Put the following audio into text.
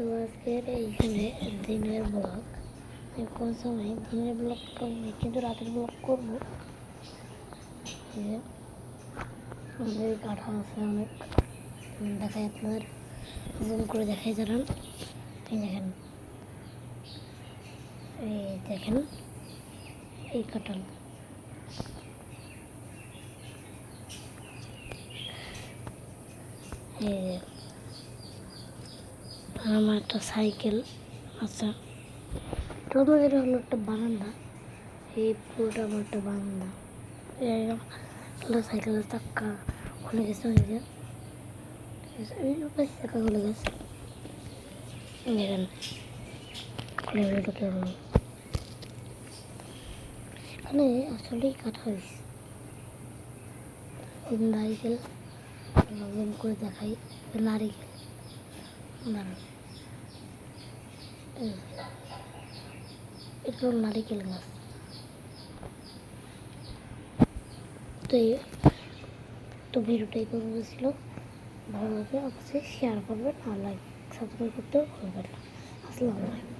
তো আজকের এইখানে দিনের ব্লগ আমি কোন সময় দিনের ব্লগ করিনি, কিন্তু রাতের ব্লগ করবো। আমাদের কাঁঠা আছে অনেক, দেখাই আপনাদের জুম করে দেখাই জানান। এই দেখেন, এই দেখেন এই কাঁঠাল, এই আমার একটা সাইকেল আছে। আমাদের হলো একটা বারান্দা, এই পুরোটা আমার একটা বারান্দা। সাইকেলের চাক্কা খুলে গেছে, চাক্কা খুলে গেছে, দেখেন খুলে ঢুকে গেল। সেখানে আসলেই কাটা হয়েছে নারিকেল, জুম করে দেখাই। নারিকেল এটা হল নারিকেল গাছ। তো ভিডিওটা এই পর্যন্ত ছিল। ভালো লাগলে অবশ্যই শেয়ার করবেন আর লাইক সাবস্ক্রাইব করতেও ভুলবেন না। আসসালামু আলাইকুম।